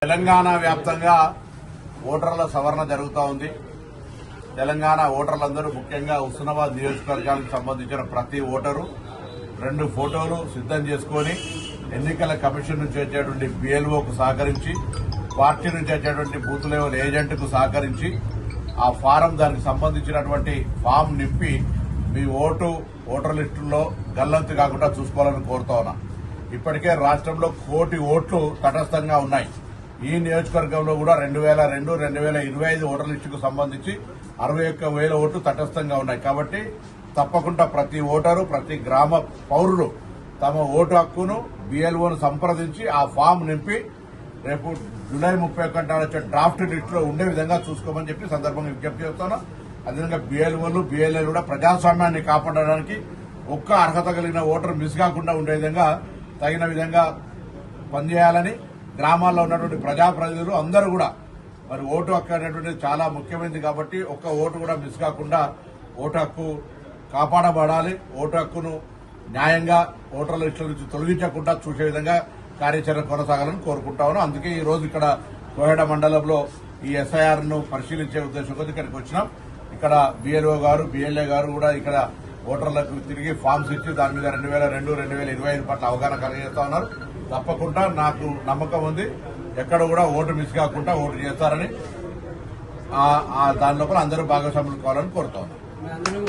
తెలంగాణ వ్యాప్తంగా ఓటర్ల సవరణ జరుగుతూ ఉంది. తెలంగాణ ఓటర్లందరూ ముఖ్యంగా హుస్నాబాద్ నియోజకవర్గానికి సంబంధించిన ప్రతి ఓటరు 2 ఫోటోలు సిద్ధం చేసుకుని ఎన్నికల కమిషన్ నుంచి వచ్చేటువంటి BLOకు సహకరించి, పార్టీ నుంచి వచ్చేటువంటి బూత్ లెవెల్ ఏజెంట్కు సహకరించి ఆ ఫారం దానికి సంబంధించినటువంటి ఫామ్ నింపి మీ ఓటర్ లిస్టుల్లో గల్లంతు కాకుండా చూసుకోవాలని కోరుతా ఉన్నా. ఇప్పటికే రాష్ట్రంలో 1 కోటి ఓట్లు తటస్థంగా ఉన్నాయి. ఈ నియోజకవర్గంలో కూడా 2002, 2025 ఓటర్ లిస్టుకు సంబంధించి 61,000 ఓట్లు తటస్థంగా ఉన్నాయి. కాబట్టి తప్పకుండా ప్రతి ఓటరు, ప్రతి గ్రామ పౌరులు తమ ఓటు హక్కును BLOను సంప్రదించి ఆ ఫామ్ నింపి రేపు జూలై 31 వచ్చే డ్రాఫ్ట్ లిస్టులో ఉండే విధంగా చూసుకోమని చెప్పి సందర్భంగా విజ్ఞప్తి చేస్తాను. అదేవిధంగా BLOలు, BLAలు కూడా ప్రజాస్వామ్యాన్ని కాపాడడానికి ఒక్క అర్హత కలిగిన ఓటర్ మిస్ కాకుండా ఉండే విధంగా తగిన విధంగా పనిచేయాలని గ్రామాల్లో ఉన్నటువంటి ప్రజాప్రతినిధులు అందరూ కూడా మరి ఓటు హక్కు అనేటువంటిది చాలా ముఖ్యమైనది కాబట్టి ఒక్క ఓటు కూడా మిస్ కాకుండా ఓటు హక్కు కాపాడబడాలి. ఓటు హక్కును న్యాయంగా ఓటర్ల లిస్టుల నుంచి తొలగించకుండా చూసే విధంగా కార్యాచరణ కొనసాగాలని కోరుకుంటాను. అందుకే ఈ రోజు ఇక్కడ కోహెడ మండలంలో ఈ SIR ను పరిశీలించే ఉద్దేశంతో ఇక్కడికి వచ్చినాం. ఇక్కడ BLO గారు, BLA గారు కూడా ఇక్కడ ఓటర్లకు తిరిగి ఫామ్స్ ఇచ్చి దాని మీద 2002, 2025 పట్ల అవగాహన కలిగిస్తా ఉన్నారు. తప్పకుండా నాకు నమ్మకం ఉంది, ఎక్కడ కూడా ఓటు మిస్ కాకుండా ఓటు చేస్తారని. దాని లోపల అందరూ భాగస్వాములు కావాలని కోరుతా ఉన్నారు.